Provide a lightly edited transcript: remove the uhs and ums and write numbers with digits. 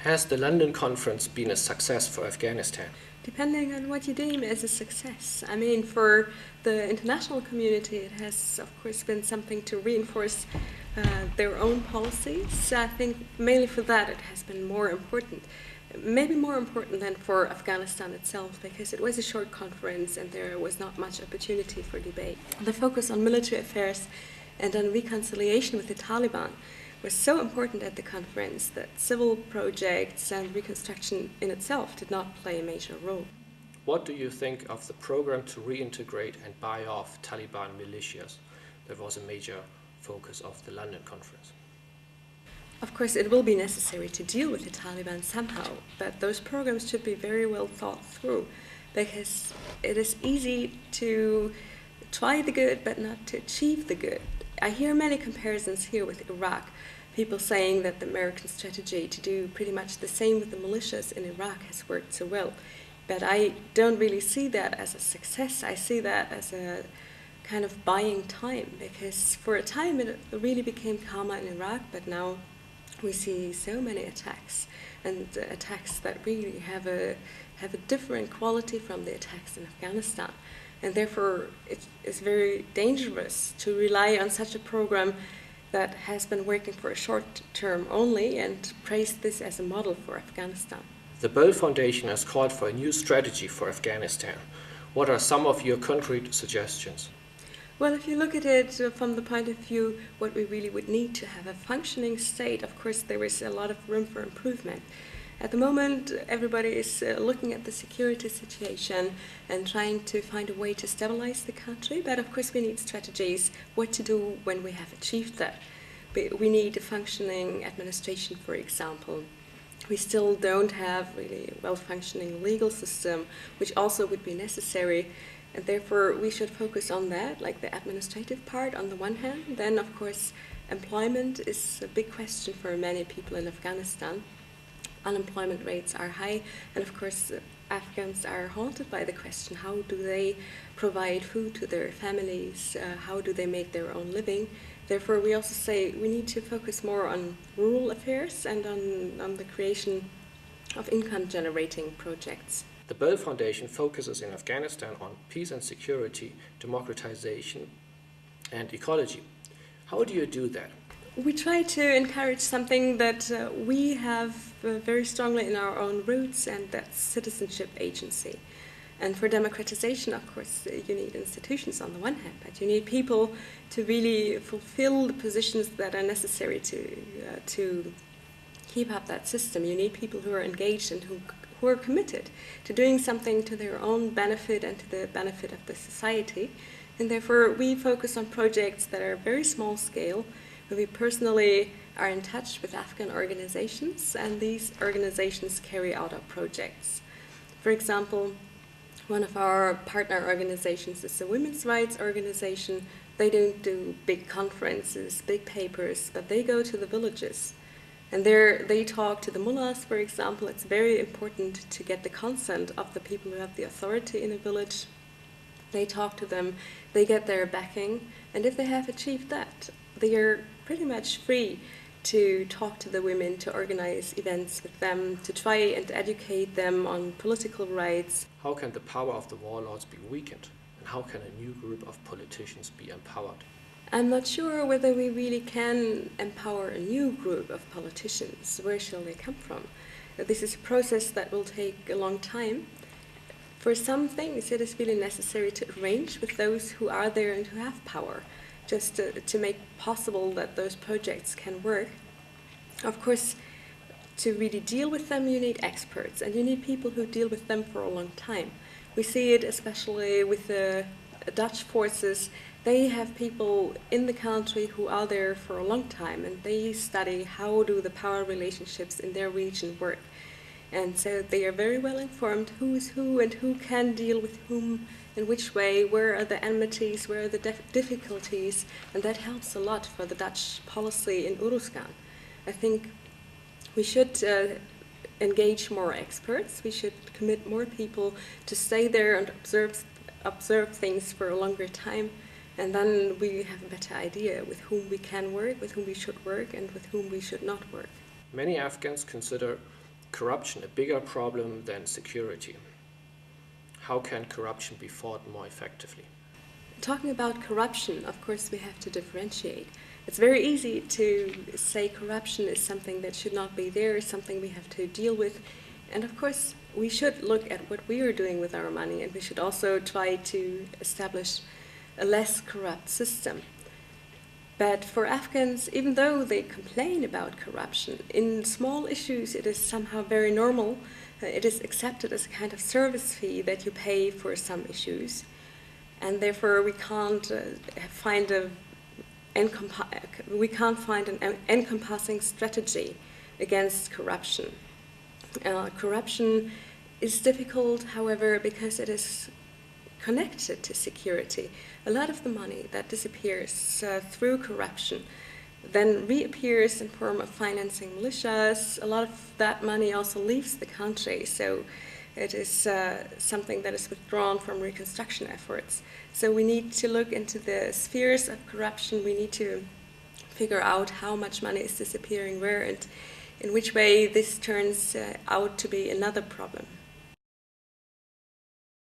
Has the London conference been a success for Afghanistan? Depending on what you deem as a success. I mean, for the international community, it has, of course, been something to reinforce their own policies. I think mainly for that it has been more important. Maybe more important than for Afghanistan itself, because it was a short conference and there was not much opportunity for debate. The focus on military affairs and on reconciliation with the Taliban was so important at the conference that civil projects and reconstruction in itself did not play a major role. What do you think of the program to reintegrate and buy off Taliban militias that was a major focus of the London conference? Of course, it will be necessary to deal with the Taliban somehow, but those programs should be very well thought through, because it is easy to try the good but not to achieve the good. I hear many comparisons here with Iraq, people saying that the American strategy to do pretty much the same with the militias in Iraq has worked so well. But I don't really see that as a success. I see that as a kind of buying time, because for a time it really became calmer in Iraq, but now we see so many attacks, and attacks that really have a different quality from the attacks in Afghanistan. And therefore, it is very dangerous to rely on such a program that has been working for a short term only and praise this as a model for Afghanistan. The Boell Foundation has called for a new strategy for Afghanistan. What are some of your concrete suggestions? Well, if you look at it from the point of view what we really would need to have a functioning state, of course there is a lot of room for improvement. At the moment, everybody is looking at the security situation and trying to find a way to stabilize the country, but of course we need strategies what to do when we have achieved that. We need a functioning administration, for example. We still don't have really a well-functioning legal system, which also would be necessary, and therefore we should focus on that, like the administrative part on the one hand. Then, of course, employment is a big question for many people in Afghanistan. Unemployment rates are high, and of course Afghans are haunted by the question, how do they provide food to their families, how do they make their own living. Therefore we also say we need to focus more on rural affairs and on the creation of income generating projects. The Boell Foundation focuses in Afghanistan on peace and security, democratization and ecology. How do you do that? We try to encourage something that we have very strongly in our own roots, and that's citizenship agency. And for democratization, of course, you need institutions on the one hand, but you need people to really fulfill the positions that are necessary to keep up that system. You need people who are engaged and who are committed to doing something to their own benefit and to the benefit of the society. And therefore, we focus on projects that are very small scale. We personally are in touch with Afghan organizations, and these organizations carry out our projects. For example, one of our partner organizations is a women's rights organization. They don't do big conferences, big papers, but they go to the villages. And there they talk to the mullahs, for example. It's very important to get the consent of the people who have the authority in a village. They talk to them, they get their backing, and if they have achieved that, they are pretty much free to talk to the women, to organize events with them, to try and educate them on political rights. How can the power of the warlords be weakened? And how can a new group of politicians be empowered? I'm not sure whether we really can empower a new group of politicians. Where shall they come from? This is a process that will take a long time. For some things, it is really necessary to arrange with those who are there and who have power, just to make possible that those projects can work. Of course, to really deal with them, you need experts, and you need people who deal with them for a long time. We see it especially with the Dutch forces. They have people in the country who are there for a long time, and they study how do the power relationships in their region work. And so they are very well informed who is who and who can deal with whom in which way, where are the enmities, where are the difficulties, and that helps a lot for the Dutch policy in Uruzgan. I think we should engage more experts, we should commit more people to stay there and observe things for a longer time, and then we have a better idea with whom we can work, with whom we should work, and with whom we should not work. Many Afghans consider corruption a bigger problem than security? How can corruption be fought more effectively? Talking about corruption, of course, we have to differentiate. It's very easy to say corruption is something that should not be there, something we have to deal with. And of course, we should look at what we are doing with our money, and we should also try to establish a less corrupt system. But for Afghans, even though they complain about corruption, in small issues it is somehow very normal. It is accepted as a kind of service fee that you pay for some issues. And therefore we can't find an encompassing strategy against corruption. Corruption is difficult, however, because it is connected to security. A lot of the money that disappears through corruption then reappears in form of financing militias. A lot of that money also leaves the country, so it is something that is withdrawn from reconstruction efforts. So we need to look into the spheres of corruption. We need to figure out how much money is disappearing where and in which way this turns out to be another problem.